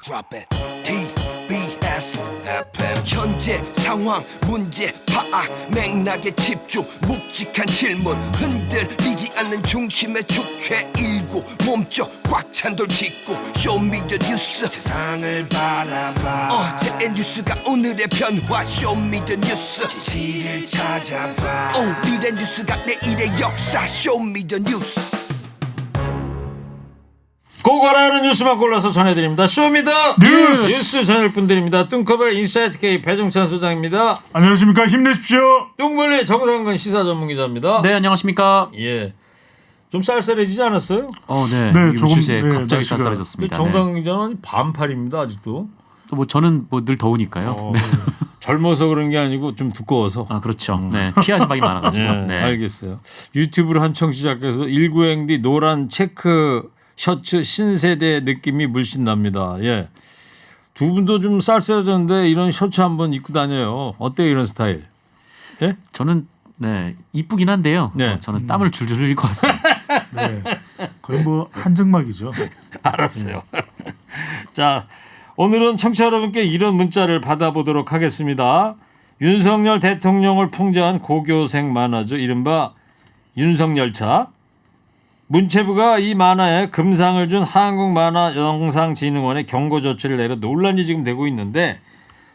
Drop it. TBS FM 현재 상황 문제 파악 맥락에 집중 묵직한 질문 흔들리지 않는 중심의 축 최일구 몸쪽 꽉 찬 돌직구 쇼미더 뉴스 세상을 바라봐 어제의 뉴스가 오늘의 변화 쇼미더 뉴스 진실을 찾아봐 오늘의 뉴스가 내일의 역사 쇼미더 뉴스 꼭 알아야 하는 뉴스만 골라서 전해드립니다. 쇼미더 뉴스 전할 분들입니다. 뚱커벨 인사이트 K 배종찬 소장입니다. 안녕하십니까. 힘내십시오. 뚱벌리 정상근 시사 전문기자입니다. 네, 안녕하십니까. 예, 좀 쌀쌀해지지 않았어요? 네, 네, 조금 조금, 갑자기 날씨가- 쌀쌀해졌습니다. 정상근 기자는 반팔입니다 아직도. 또 뭐 저는 뭐 늘 더우니까요. 네. 젊어서 그런 게 아니고 좀 두꺼워서. 아, 그렇죠. 네, 피하 지방이 많아가지고. 네, 네. 알겠어요. 유튜브로 한 청취자께서 19행디 노란 체크 셔츠 신세대 느낌이 물씬 납니다. 예. 두 분도 좀 쌀쌀해졌는데 이런 셔츠 한번 입고 다녀요. 어때요 이런 스타일? 예? 저는 네 이쁘긴 한데요. 네. 저는 땀을 줄줄 흘릴 것 같습니다. 네. 거의 뭐 한증막이죠. 알았어요. 자, 오늘은 청취자 여러분께 이런 문자를 받아보도록 하겠습니다. 윤석열 대통령을 풍자한 고교생 만화죠. 이른바 윤석열차. 문체부가 이 만화에 금상을 준 한국만화영상진흥원에 경고 조치를 내려 논란이 지금 되고 있는데,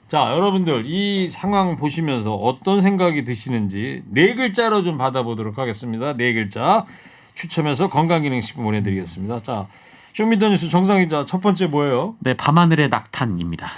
자, 여러분들 이 상황 보시면서 어떤 생각이 드시는지 네 글자로 좀 받아보도록 하겠습니다. 네 글자 추첨해서 건강기능식품 보내드리겠습니다. 자, 쇼미더뉴스 정상 기자 첫 번째 뭐예요? 네, 밤하늘의 낙탄입니다.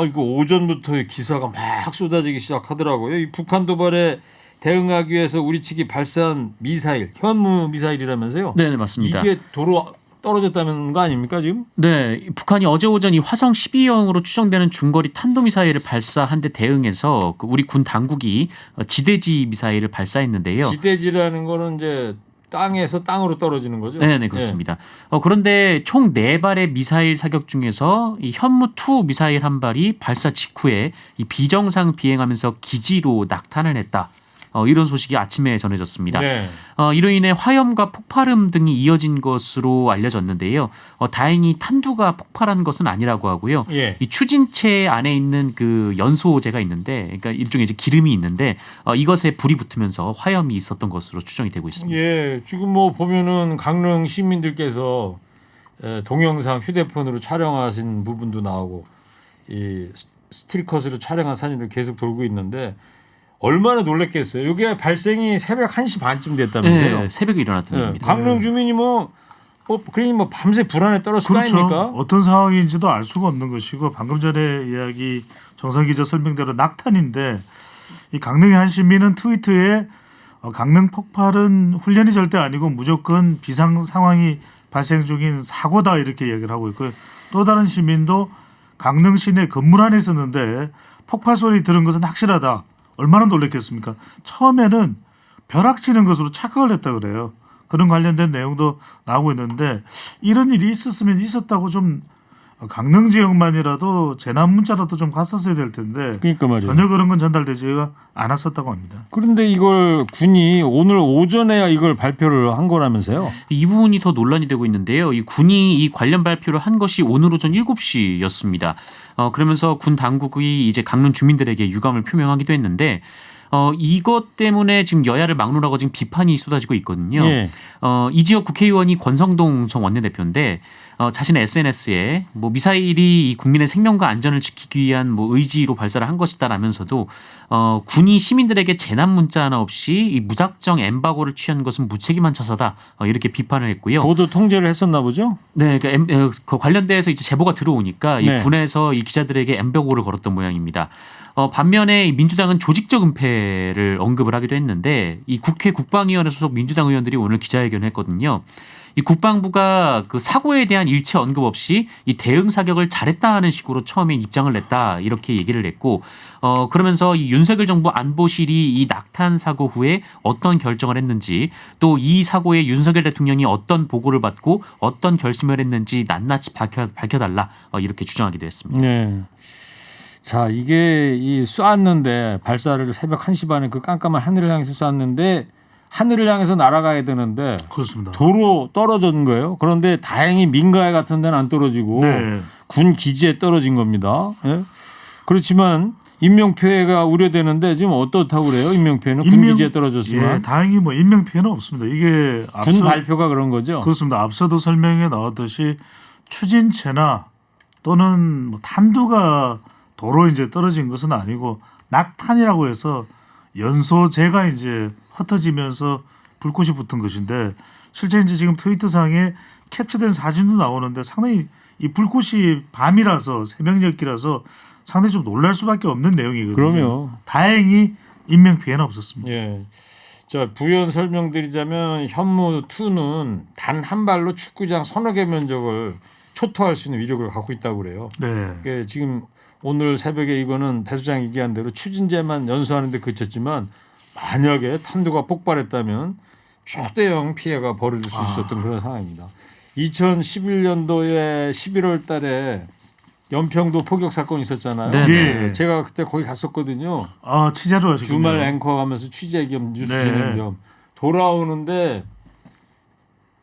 이거 오전부터 기사가 막 쏟아지기 시작하더라고요. 이 북한 도발에 대응하기 위해서 우리 측이 발사한 미사일, 현무 미사일이라면서요? 네, 맞습니다. 이게 도로 떨어졌다는 거 아닙니까 지금? 네, 북한이 어제 오전 이 화성 12형으로 추정되는 중거리 탄도미사일을 발사한 데 대응해서 우리 군 당국이 지대지 미사일을 발사했는데요. 지대지라는 거는 이제 땅에서 땅으로 떨어지는 거죠? 네, 그렇습니다. 그런데 총 4발의 미사일 사격 중에서 이 현무2 미사일 한 발이 발사 직후에 이 비정상 비행하면서 기지로 낙탄을 했다. 이런 소식이 아침에 전해졌습니다. 네. 이로 인해 화염과 폭발음 등이 이어진 것으로 알려졌는데요. 다행히 탄두가 폭발한 것은 아니라고 하고요. 예. 이 추진체 안에 있는 그 연소제가 있는데, 그러니까 일종의 이제 기름이 있는데 이것에 불이 붙으면서 화염이 있었던 것으로 추정이 되고 있습니다. 예, 지금 뭐 보면은 강릉 시민들께서 동영상 휴대폰으로 촬영하신 부분도 나오고 이 스틸컷으로 촬영한 사진들 계속 돌고 있는데 얼마나 놀랬겠어요. 이게 발생이 새벽 1시 반쯤 됐다면서요. 네, 새벽에 일어났던 네, 일입니다. 강릉 주민이 그러니 밤새 불안에 떨었을 그렇죠. 거 아닙니까? 어떤 상황인지도 알 수가 없는 것이고 방금 전에 이야기 정상 기자 설명대로 낙탄인데 이 강릉의 한 시민은 트위터에 강릉 폭발은 훈련이 절대 아니고 무조건 비상 상황이 발생 중인 사고다 이렇게 이야기를 하고 있고요. 또 다른 시민도 강릉 시내 건물 안에 있었는데 폭발 소리 들은 것은 확실하다. 얼마나 놀랐겠습니까? 처음에는 벼락 치는 것으로 착각을 했다 그래요. 그런 관련된 내용도 나오고 있는데 이런 일이 있었으면 있었다고 좀 강릉 지역만이라도 재난 문자라도 좀 갔었어야 될 텐데 그러니까 말이에요. 전혀 그런 건 전달되지가 않았었다고 합니다. 그런데 이걸 군이 오늘 오전에야 이걸 발표를 한 거라면서요? 이 부분이 더 논란이 되고 있는데요. 이 군이 이 관련 발표를 한 것이 오늘 오전 7시였습니다. 그러면서 군 당국이 이제 강릉 주민들에게 유감을 표명하기도 했는데 이것 때문에 지금 여야를 막론하고 지금 비판이 쏟아지고 있거든요. 예. 이 지역 국회의원이 권성동 전 원내대표인데 자신의 SNS에 뭐 미사일이 이 국민의 생명과 안전을 지키기 위한 뭐 의지로 발사를 한 것이다라면서도 군이 시민들에게 재난 문자 하나 없이 이 무작정 엠바고를 취한 것은 무책임한 처사다 이렇게 비판을 했고요. 보도 통제를 했었나 보죠? 네, 그 관련돼서 이제 제보가 들어오니까 이 네. 군에서 이 기자들에게 엠바고를 걸었던 모양입니다. 반면에 민주당은 조직적 은폐를 언급을 하기도 했는데 이 국회 국방위원회 소속 민주당 의원들이 오늘 기자회견을 했거든요. 이 국방부가 그 사고에 대한 일체 언급 없이 이 대응 사격을 잘했다 하는 식으로 처음에 입장을 냈다 이렇게 얘기를 했고 그러면서 이 윤석열 정부 안보실이 이 낙탄 사고 후에 어떤 결정을 했는지 또 이 사고에 윤석열 대통령이 어떤 보고를 받고 어떤 결심을 했는지 낱낱이 밝혀달라 이렇게 주장하기도 했습니다. 네. 자, 이게 쐈는데 발사를 새벽 1시 반에 그 깜깜한 하늘을 향해서 쐈는데 하늘을 향해서 날아가야 되는데 그렇습니다. 도로 떨어진 거예요. 그런데 다행히 민가에 같은 데는 안 떨어지고 네. 군 기지에 떨어진 겁니다. 예? 그렇지만 인명 피해가 우려되는데 지금 어떻다고 그래요? 인명 피해는 군 기지에 떨어졌지만 예, 다행히 뭐 인명 피해는 없습니다. 이게 군 발표가 그런 거죠. 그렇습니다. 앞서도 설명에 나왔듯이 추진체나 또는 뭐 탄두가 도로 이제 떨어진 것은 아니고 낙탄이라고 해서 연소재가 이제 흩어지면서 불꽃이 붙은 것인데 실제 이제 지금 트위터상에 캡처된 사진도 나오는데 상당히 이 불꽃이 밤이라서 새벽녘이라서 상당히 좀 놀랄 수밖에 없는 내용이거든요. 그럼요. 다행히 인명 피해는 없었습니다. 예. 자, 부연 설명드리자면 현무 2는 단 한 발로 축구장 서너 개 면적을 초토할 수 있는 위력을 갖고 있다고 그래요. 네. 그게 지금 오늘 새벽에 이거는 배 수장이 얘기한 대로 추진제만 연소하는 데 그쳤지만 만약에 탄두가 폭발했다면 초대형 피해가 벌어질 수 있었던 그런 상황입니다. 2011년도에 11월 달에 연평도 포격 사건이 있었잖아요. 네. 예. 제가 그때 거기 갔었거든요. 아 취재로 하시군요. 주말 앵커 하면서 취재 겸 뉴스 네. 진행 겸 돌아오는데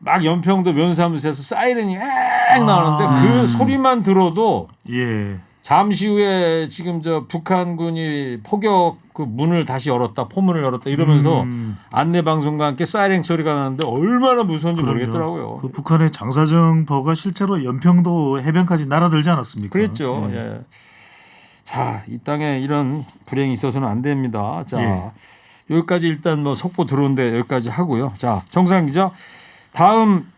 막 연평도 면사무소에서 사이렌이 앵 나오는데 그 소리만 들어도 예. 잠시 후에 지금 저 북한군이 포격 그 문을 다시 열었다, 포문을 열었다 이러면서 안내 방송과 함께 사이렌 소리가 나는데 얼마나 무서운지 그럼요. 모르겠더라고요. 그 북한의 장사정포가 실제로 연평도 해변까지 날아들지 않았습니까? 그랬죠. 예. 예. 자, 이 땅에 이런 불행이 있어서는 안 됩니다. 자, 예. 여기까지 일단 뭐 속보 들어온데 여기까지 하고요. 자, 정상 기자, 다음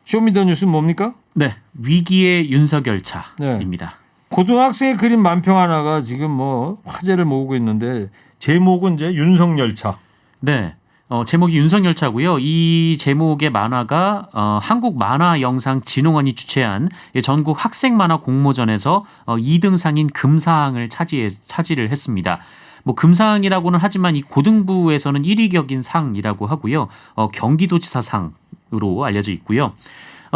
쇼미더뉴스 뭡니까? 네, 위기의 윤석열 네. 차입니다. 고등학생이 그린 만평 하나가 지금 뭐 화제를 모으고 있는데 제목은 이제 윤석열차. 네. 제목이 윤석열차고요. 이 제목의 만화가 한국 만화영상진흥원이 주최한 전국 학생 만화 공모전에서 2등상인 금상을 차지를 했습니다. 뭐 금상이라고는 하지만 이 고등부에서는 1위 격인 상이라고 하고요. 경기도지사상으로 알려져 있고요.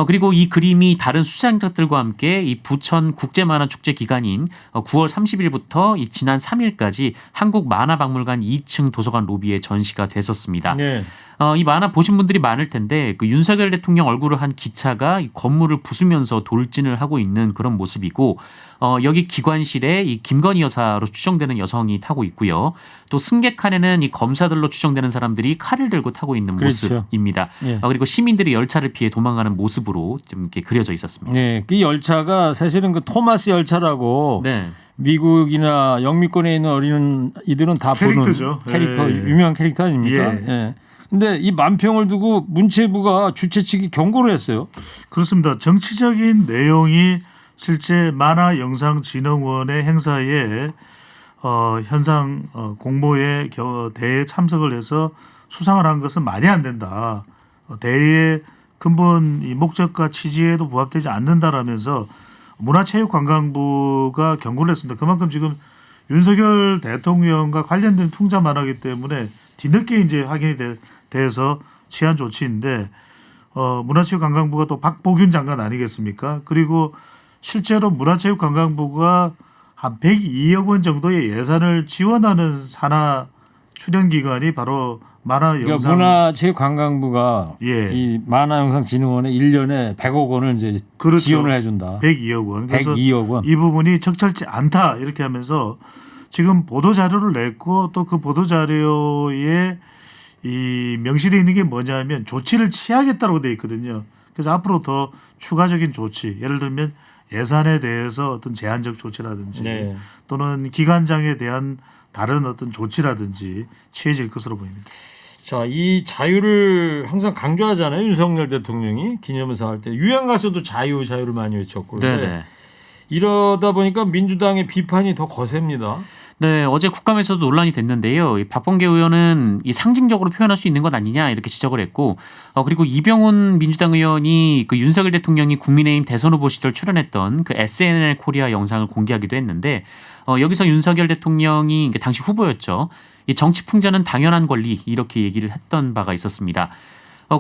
그리고 이 그림이 다른 수상작들과 함께 이 부천 국제만화축제 기간인 9월 30일부터 이 지난 3일까지 한국만화박물관 2층 도서관 로비에 전시가 됐었습니다. 네. 이 만화 보신 분들이 많을 텐데 그 윤석열 대통령 얼굴을 한 기차가 이 건물을 부수면서 돌진을 하고 있는 그런 모습이고 여기 기관실에 이 김건희 여사로 추정되는 여성이 타고 있고요. 또 승객칸에는 이 검사들로 추정되는 사람들이 칼을 들고 타고 있는 그렇죠. 모습입니다. 예. 그리고 시민들이 열차를 피해 도망가는 모습으로 좀 이렇게 그려져 있었습니다. 네, 그 열차가 사실은 그 토마스 열차라고 네. 미국이나 영미권에 있는 어린 이들은 다 캐릭터죠. 보는 캐릭터, 예. 유명한 캐릭터 아닙니까? 예. 예. 근데 이 만평을 두고 문체부가 주최 측이 경고를 했어요. 그렇습니다. 정치적인 내용이 실제 만화영상진흥원의 행사에 현상 공모에 대회에 참석을 해서 수상을 한 것은 말이 안 된다. 대회의 근본 이 목적과 취지에도 부합되지 않는다라면서 문화체육관광부가 경고를 했습니다. 그만큼 지금 윤석열 대통령과 관련된 풍자 만화이기 때문에 뒤늦게 이제 확인이 돼서 취한 조치인데 문화체육관광부가 또 박보균 장관 아니겠습니까? 그리고 실제로 문화체육관광부가 한 102억 원 정도의 예산을 지원하는 산하 출연기관이 바로 만화영상 그러니까 문화체육관광부가 예. 이 만화영상진흥원에 1년에 100억 원을 이제 그렇죠. 지원을 해준다. 102억 원. 그래서 102억 원. 이 부분이 적절치 않다 이렇게 하면서 지금 보도 자료를 냈고 또 그 보도 자료에 이 명시되어 있는 게 뭐냐면 조치를 취하겠다고 되어 있거든요. 그래서 앞으로 더 추가적인 조치, 예를 들면 예산에 대해서 어떤 제한적 조치라든지 네. 또는 기관장에 대한 다른 어떤 조치라든지 취해질 것으로 보입니다. 자, 이 자유를 항상 강조하잖아요. 윤석열 대통령이 기념사 할 때 유행 가서도 자유를 많이 외쳤고 그런데 네네. 이러다 보니까 민주당의 비판이 더 거셉니다. 네, 어제 국감에서도 논란이 됐는데요. 이 박범계 의원은 이 상징적으로 표현할 수 있는 것 아니냐 이렇게 지적을 했고, 그리고 이병훈 민주당 의원이 그 윤석열 대통령이 국민의힘 대선 후보 시절 출연했던 그 SNL 코리아 영상을 공개하기도 했는데, 여기서 윤석열 대통령이 당시 후보였죠. 이 정치 풍자는 당연한 권리 이렇게 얘기를 했던 바가 있었습니다.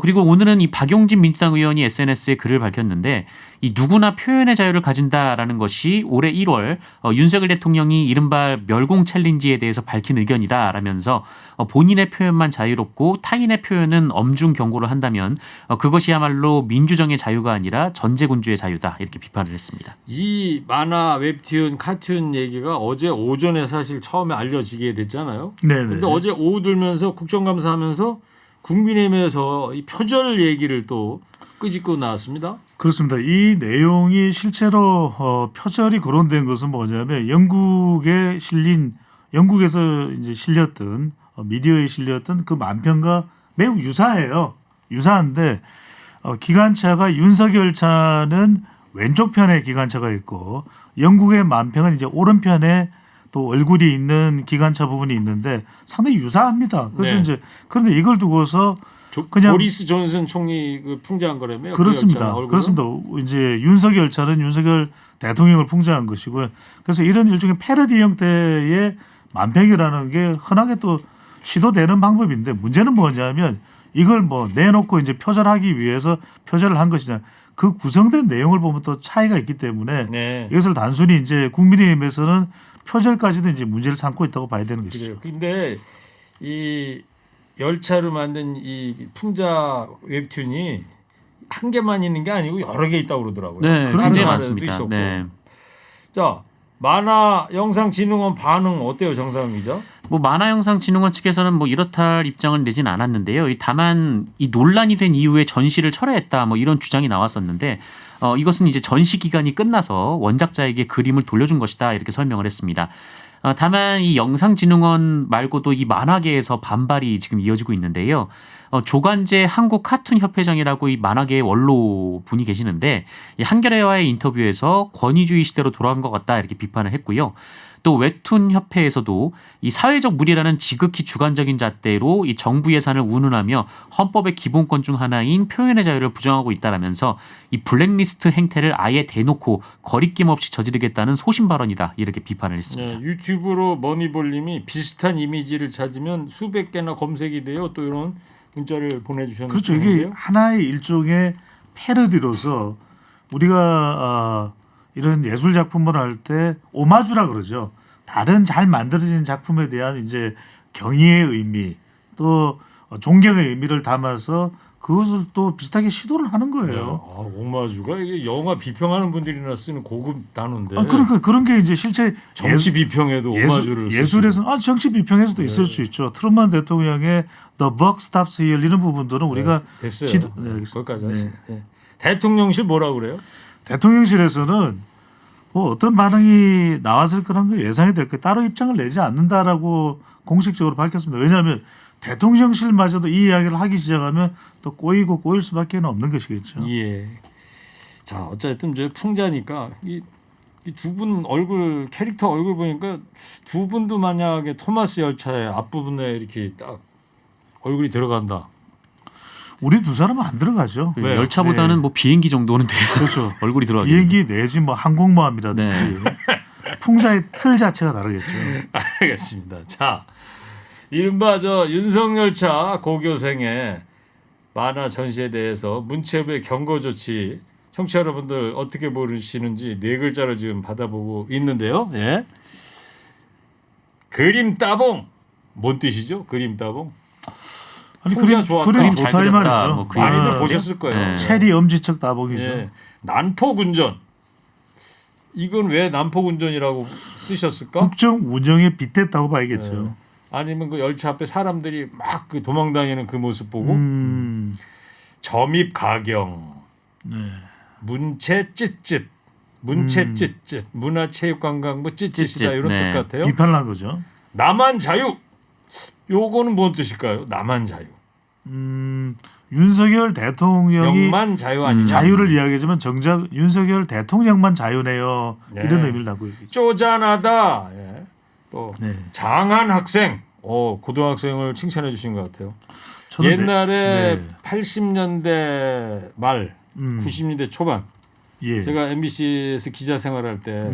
그리고 오늘은 이 박용진 민주당 의원이 SNS에 글을 밝혔는데 이 누구나 표현의 자유를 가진다라는 것이 올해 1월 윤석열 대통령이 이른바 멸공 챌린지에 대해서 밝힌 의견이다라면서 본인의 표현만 자유롭고 타인의 표현은 엄중 경고를 한다면 그것이야말로 민주정의 자유가 아니라 전제군주의 자유다 이렇게 비판을 했습니다. 이 만화, 웹툰, 카툰 얘기가 어제 오전에 사실 처음에 알려지게 됐잖아요. 네네. 근데 어제 오후 들면서 국정감사하면서 국민의힘에서 이 표절 얘기를 또 끄집고 나왔습니다. 그렇습니다. 이 내용이 실제로 표절이 거론된 것은 뭐냐면 영국에서 이제 실렸던 미디어에 실렸던 그 만편과 매우 유사해요. 유사한데 기관차가 윤석열 차는 왼쪽 편에 기관차가 있고 영국의 만편은 이제 오른편에 또 얼굴이 있는 기관차 부분이 있는데 상당히 유사합니다. 그래서 네. 이제 그런데 이걸 두고서 그냥 보리스 존슨 총리 그 풍자한 거라며요. 그렇습니다. 그 열차는 그렇습니다. 이제 윤석열 차는 윤석열 대통령을 풍자한 것이고요. 그래서 이런 일종의 패러디 형태의 만평이라는 게 흔하게 또 시도되는 방법인데 문제는 뭐냐면 이걸 뭐 내놓고 이제 표절하기 위해서 표절을 한 것이냐. 그 구성된 내용을 보면 또 차이가 있기 때문에 네. 이것을 단순히 이제 국민의힘에서는 표절까지도 이제 문제를 삼고 있다고 봐야 되는 것이죠. 그래요. 근데 이 열차로 만든 이 풍자 웹툰이 한 개만 있는 게 아니고 여러 개 있다고 그러더라고요. 네, 다른 굉장히 나라에도 많습니다. 있었고. 네. 자, 만화영상진흥원 반응 어때요, 정상 기자? 뭐 만화영상진흥원 측에서는 뭐 이렇다 할 입장을 내진 않았는데요. 다만 이 논란이 된 이후에 전시를 철회했다 뭐 이런 주장이 나왔었는데 이것은 이제 전시 기간이 끝나서 원작자에게 그림을 돌려준 것이다 이렇게 설명을 했습니다. 다만 이 영상진흥원 말고도 이 만화계에서 반발이 지금 이어지고 있는데요. 조간재 한국카툰협회장이라고 이 만화계의 원로 분이 계시는데 이 한겨레와의 인터뷰에서 권위주의 시대로 돌아간 것 같다 이렇게 비판을 했고요. 또 웹툰 협회에서도 이 사회적 무리라는 지극히 주관적인 잣대로 이 정부 예산을 운운하며 헌법의 기본권 중 하나인 표현의 자유를 부정하고 있다라면서 이 블랙리스트 행태를 아예 대놓고 거리낌 없이 저지르겠다는 소신 발언이다 이렇게 비판을 했습니다. 네, 유튜브로 머니볼님이 비슷한 이미지를 찾으면 수백 개나 검색이 돼요. 또 이런 문자를 보내주셨는데 그렇죠. 이게 하나의 일종의 패러디로서 우리가 이런 예술 작품을 할 때 오마주라 그러죠. 다른 잘 만들어진 작품에 대한 이제 경의의 의미 또 존경의 의미를 담아서 그것을 또 비슷하게 시도를 하는 거예요. 오마주가 이게 영화 비평하는 분들이나 쓰는 고급 단어인데. 그러니까 그런 게 이제 실제 정치 비평에도 오마주를 예술에서는 정치 비평에서도 있을 수 있죠. 트루먼 대통령의 The Buck Stops Here 이런 부분들은 우리가 됐어요. 거기까지 하시죠. 네. 대통령실 뭐라고 그래요? 대통령실에서는 뭐 어떤 반응이 나왔을 거라는 걸 예상이 될 거예요. 따로 입장을 내지 않는다라고 공식적으로 밝혔습니다. 왜냐하면 대통령실마저도 이 이야기를 하기 시작하면 또 꼬일 수밖에 없는 것이겠죠. 예. 자, 어쨌든 저 풍자니까 이 두 분 얼굴 캐릭터 얼굴 보니까 두 분도 만약에 토마스 열차의 앞부분에 이렇게 딱 얼굴이 들어간다. 우리 두 사람은 안 들어가죠. 왜요? 열차보다는 네. 뭐 비행기 정도는 돼요. 그렇죠. 얼굴이 들어가기. 비행기 내지 뭐 항공모함이라든지 네. 풍자의 틀 자체가 다르겠죠. 알겠습니다. 자, 이른바 저 윤석열차 고교생의 만화 전시에 대해서 문체부의 경고 조치 청취자 여러분들 어떻게 보시는지 네 글자로 지금 받아보고 있는데요. 예. 그림 따봉 뭔 뜻이죠? 그림 따봉? 아니 풍자 좋았다. 그림 잘 좋다 이 그렸다. 말이죠. 뭐 그림. 많이들 아, 보셨을 거예요. 네. 체리 엄지척 따봉이죠. 예. 난포군전. 이건 왜 난포군전이라고 쓰셨을까? 국정 운영에 빗댔다고 봐야겠죠. 아니면 그 열차 앞에 사람들이 막 그 도망다니는 그 모습 보고 점입 가경, 네. 문체 찌짓, 문화체육관광부 찌짓이다 찌짓, 이런 네. 뜻 같아요. 비판을 한 거죠. 남한 자유. 요거는 뭔 뜻일까요? 남한 자유. 윤석열 대통령이 영만 자유 아니냐? 자유를 이야기하지만 정작 윤석열 대통령만 자유네요. 네. 이런 의미를 담고 있겠죠. 쪼잔하다. 예. 또 네. 장한 학생. 고등학생을 칭찬해 주신 것 같아요. 저는 옛날에 네. 80년대 말, 90년대 초반 예. 제가 MBC에서 기자 생활할 때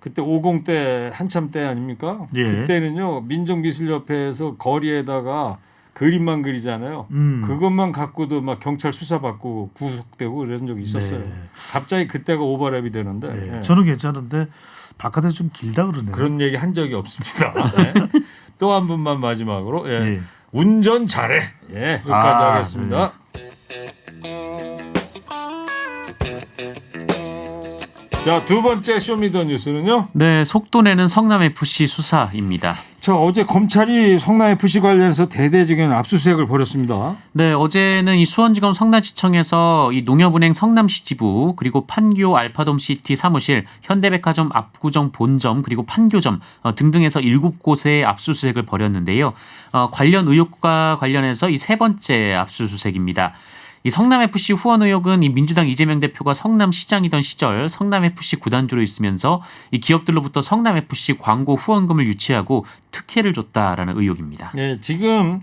그때 50대 한참 때 아닙니까? 예. 그때는요 민족미술협회에서 거리에다가 그림만 그리잖아요. 그것만 갖고도 막 경찰 수사받고 구속되고 그런 적이 있었어요. 네. 갑자기 그때가 오버랩이 되는데 네. 예. 저는 괜찮은데 바깥에 좀 길다 그러네요. 그런 얘기 한 적이 없습니다. 네. 또 한 분만 마지막으로 예. 예. 운전 잘해. 예, 여기까지 하겠습니다. 자, 두 번째 쇼미더뉴스는요. 네, 속도 내는 성남FC 수사입니다. 자, 어제 검찰이 성남FC 관련해서 대대적인 압수수색을 벌였습니다. 네, 어제는 이 수원지검 성남시청에서 이 농협은행 성남시 지부 그리고 판교 알파돔시티 사무실, 현대백화점 압구정 본점 그리고 판교점 등등에서 7곳의 압수수색을 벌였는데요. 관련 의혹과 관련해서 이 세 번째 압수수색입니다. 이 성남FC 후원 의혹은 이 민주당 이재명 대표가 성남시장이던 시절 성남FC 구단주로 있으면서 이 기업들로부터 성남FC 광고 후원금을 유치하고 특혜를 줬다라는 의혹입니다. 네, 지금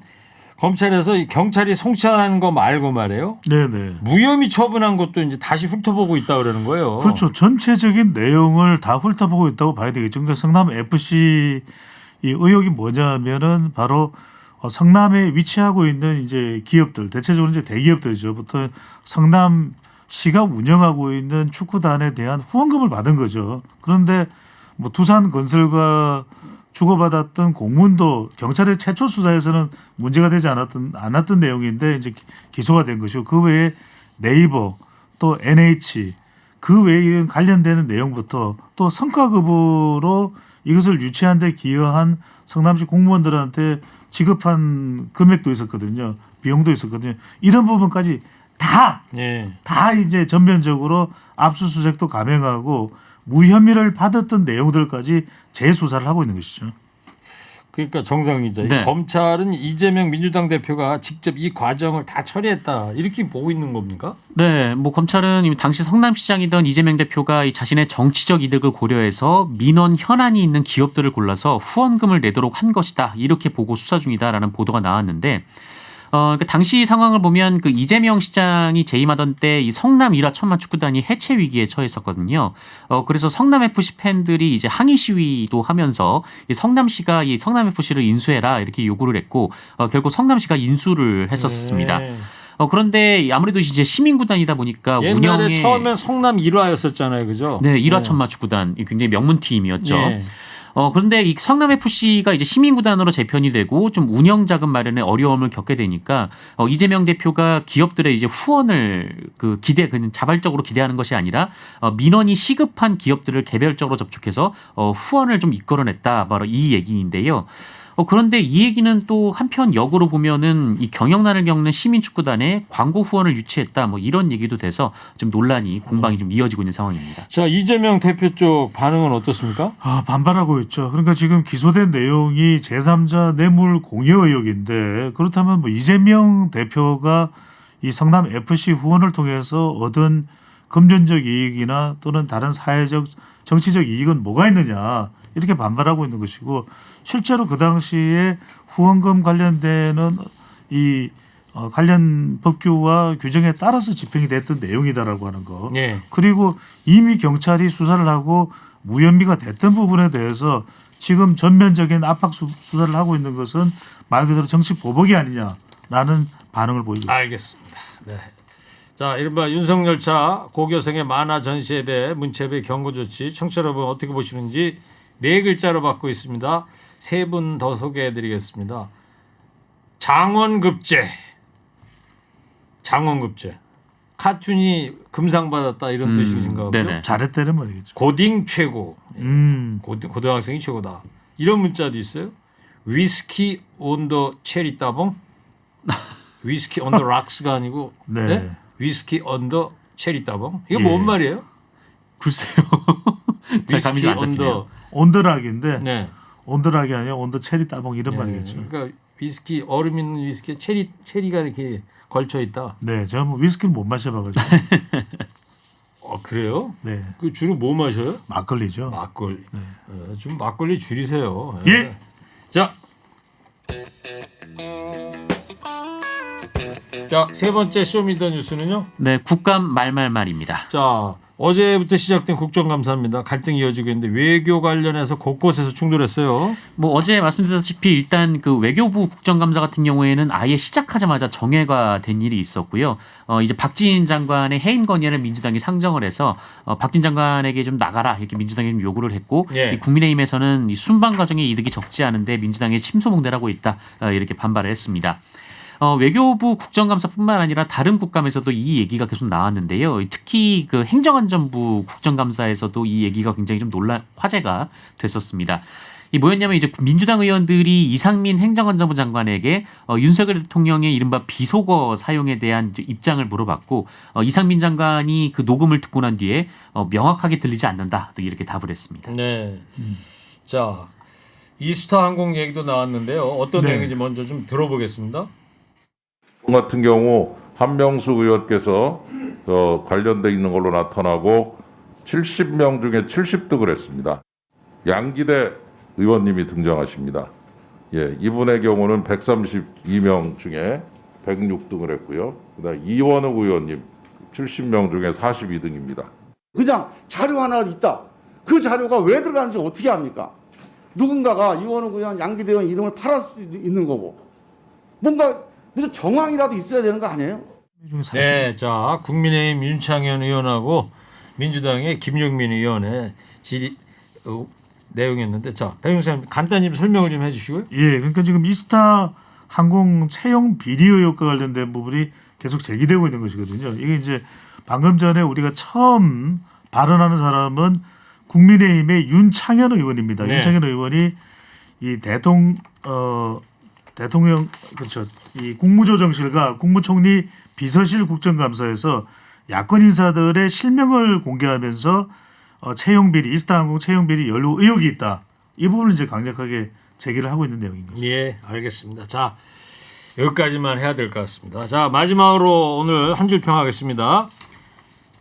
검찰에서 이 경찰이 송치한 거 말고 말이에요. 네네. 무혐의 처분한 것도 이제 다시 훑어보고 있다 그러는 거예요. 그렇죠. 전체적인 내용을 다 훑어보고 있다고 봐야 되겠죠. 그러니까 성남 FC 이 의혹이 뭐냐면은 바로 성남에 위치하고 있는 이제 기업들, 대체적으로 이제 대기업들이죠. 부터 성남시가 운영하고 있는 축구단에 대한 후원금을 받은 거죠. 그런데 뭐 두산건설과 주고받았던 공문도 경찰의 최초 수사에서는 문제가 되지 않았던 내용인데 이제 기소가 된 것이고, 그 외에 네이버 또 NH 그 외에 이런 관련되는 내용부터 또 성과급으로 이것을 유치한 데 기여한 성남시 공무원들한테 지급한 금액도 있었거든요. 비용도 있었거든요. 이런 부분까지 다 이제 전면적으로 압수수색도 감행하고 무혐의를 받았던 내용들까지 재수사를 하고 있는 것이죠. 그러니까 정상 기자, 네. 검찰은 이재명 민주당 대표가 직접 이 과정을 다 처리했다 이렇게 보고 있는 겁니까? 네, 뭐 검찰은 이미 당시 성남시장이던 이재명 대표가 이 자신의 정치적 이득을 고려해서 민원 현안이 있는 기업들을 골라서 후원금을 내도록 한 것이다 이렇게 보고 수사 중이다라는 보도가 나왔는데, 그 당시 상황을 보면 그 이재명 시장이 재임하던 때 이 성남 일화 천만 축구단이 해체 위기에 처했었거든요. 그래서 성남 FC 팬들이 이제 항의 시위도 하면서 이 성남시가 이 성남 FC를 인수해라 이렇게 요구를 했고, 결국 성남시가 인수를 했었습니다. 네. 그런데 아무래도 이제 시민구단이다 보니까 옛날에 운영에 처음엔 성남 1화였었잖아요, 그죠? 네, 일화천마 축구단 굉장히 명문 팀이었죠. 네. 그런데 이 성남 FC가 이제 시민구단으로 재편이 되고 좀 운영 자금 마련에 어려움을 겪게 되니까 이재명 대표가 기업들의 이제 후원을 그냥 자발적으로 기대하는 것이 아니라 민원이 시급한 기업들을 개별적으로 접촉해서 후원을 좀 이끌어냈다, 바로 이 얘기인데요. 그런데 이 얘기는 또 한편 역으로 보면은 이 경영난을 겪는 시민축구단에 광고 후원을 유치했다, 뭐 이런 얘기도 돼서 좀 논란이 공방이 좀 이어지고 있는 상황입니다. 자, 이재명 대표 쪽 반응은 어떻습니까? 반발하고 있죠. 그러니까 지금 기소된 내용이 제3자 뇌물 공여 의혹인데, 그렇다면 뭐 이재명 대표가 이 성남 FC 후원을 통해서 얻은 금전적 이익이나 또는 다른 사회적 정치적 이익은 뭐가 있느냐, 이렇게 반발하고 있는 것이고, 실제로 그 당시에 후원금 관련되는 이 관련 법규와 규정에 따라서 집행이 됐던 내용이다라고 하는 거. 네. 그리고 이미 경찰이 수사를 하고 무혐의가 됐던 부분에 대해서 지금 전면적인 압박 수사를 하고 있는 것은 말 그대로 정치 보복이 아니냐라는 반응을 보이고 있습니다. 알겠습니다. 네. 자, 이른바 윤석열차 고교생의 만화 전시에 대해 문체부의 경고 조치, 청취자 여러분 어떻게 보시는지 네 글자로 받고 있습니다. 세 분 더 소개해드리겠습니다. 장원급제. 카툰이 금상 받았다 이런 뜻이신가 보죠. 네네. 잘했다는 말이겠죠. 고딩 최고. 음. 고등학생이 최고다. 이런 문자도 있어요. 위스키 온 더 체리 따봉. 위스키 온 더 락스가 아니고 네. 네? 위스키 온 더 체리 따봉. 이거 예. 뭔 말이에요? 글쎄요. 잘 감이 위스키 안 온 잡히네요. 더 온더락인데 네. 온더락이 아니라 온더 체리 따봉 이런 말이겠죠. 그러니까 위스키 얼음 있는 위스키에 체리가 이렇게 걸쳐 있다. 네, 제가 뭐 위스키를 못 마셔봐가지고. 그래요? 네, 그 주로 뭐 마셔요? 막걸리죠. 막걸리. 좀 막걸리 줄이세요. 예. 자, 세 번째 쇼미더뉴스는요. 네, 국감 말말말입니다. 자, 어제부터 시작된 국정감사입니다. 갈등이 이어지고 있는데 외교 관련해서 곳곳에서 충돌했어요. 뭐 어제 말씀드렸다시피 일단 그 외교부 국정감사 같은 경우에는 아예 시작하자마자 정회가 된 일이 있었고요. 이제 박진 장관의 해임 건의안을 민주당이 상정을 해서 박진 장관에게 좀 나가라 이렇게 민주당이 좀 요구를 했고 예. 이 국민의힘에서는 이 순방 과정의 이득이 적지 않은데 민주당이 침소봉대를 하고 있다 이렇게 반발을 했습니다. 외교부 국정감사뿐만 아니라 다른 국감에서도 이 얘기가 계속 나왔는데요. 특히 그 행정안전부 국정감사에서도 이 얘기가 굉장히 좀 화제가 됐었습니다. 이 뭐였냐면 이제 민주당 의원들이 이상민 행정안전부 장관에게 윤석열 대통령의 이른바 비속어 사용에 대한 입장을 물어봤고 이상민 장관이 그 녹음을 듣고 난 뒤에 명확하게 들리지 않는다 또 이렇게 답을 했습니다. 네. 자, 이스타 항공 얘기도 나왔는데요. 어떤 네. 내용인지 먼저 좀 들어보겠습니다. 같은 경우 한명수 의원께서 관련돼 있는 걸로 나타나고 70명 중에 70득을 했습니다. 양기대 의원님이 등장하십니다. 예, 이분의 경우는 132명 중에 106등을 했고요. 그다음 이원욱 의원님 70명 중에 42등입니다. 그냥 자료 하나 있다. 그 자료가 왜 들어가는지 어떻게 합니까? 누군가가 이원욱 의원, 양기대 의원 이름을 팔을 수 있는 거고 뭔가 무슨 정황이라도 있어야 되는 거 아니에요? 네, 자 국민의힘 윤창현 의원하고 민주당의 김용민 의원의 질의 내용이었는데, 자 백윤사님 간단히 좀 설명을 좀 해주시고요. 예, 그러니까 지금 이스타 항공 채용 비리 의혹과 관련된 부분이 계속 제기되고 있는 것이거든요. 이게 이제 방금 전에 우리가 처음 발언하는 사람은 국민의힘의 윤창현 의원입니다. 네. 윤창현 의원이 이 대통령 그렇죠. 이 국무조정실과 국무총리 비서실 국정감사에서 야권 인사들의 실명을 공개하면서 채용 비리, 이스타 항공 채용 비리 연루 의혹이 있다. 이 부분을 이제 강력하게 제기를 하고 있는 내용인 거죠. 예, 알겠습니다. 자 여기까지만 해야 될 것 같습니다. 자 마지막으로 오늘 한 줄 평하겠습니다.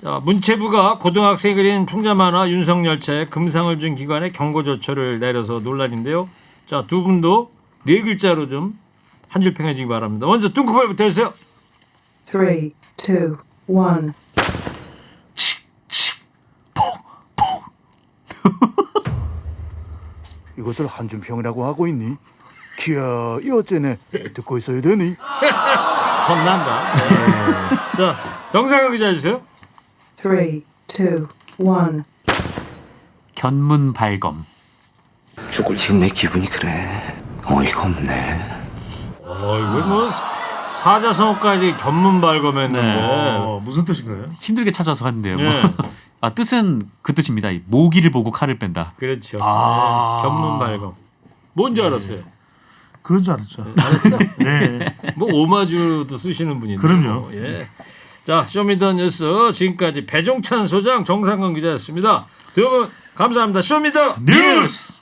자, 문체부가 고등학생이 그린 풍자 만화 윤석열차에 금상을 준 기관에 경고 조처를 내려서 논란인데요. 자, 두 분도 네 글자로 좀 한 줄 평해 주기 바랍니다. 먼저 뚱크발부터 해주세요. 3, 2, 1. 이것을 한준평이라고 하고 있니? 기야, 이 어째네 듣고 있어야 되니? 겁난다. 네. 자, 정상현 기자 해주세요. 3, 2, 1. 견문 발검. 지금 내 기분이 그래. 어이가 없네. 이거 뭐 사자성어까지 견문 발검했는데. 무슨 뜻인가요? 힘들게 찾아서 하는데요. 네. 뜻은 그 뜻입니다. 모기를 보고 칼을 뺀다. 그렇죠. 네. 견문 발검. 뭔지 알았어요. 그건 줄 알았죠. 네. 뭐 오마주도 쓰시는 분인데. 그럼요. 예. 자, 쇼미더뉴스 지금까지 배종찬 소장, 정상근 기자였습니다. 두 분 감사합니다. 쇼미더 뉴스.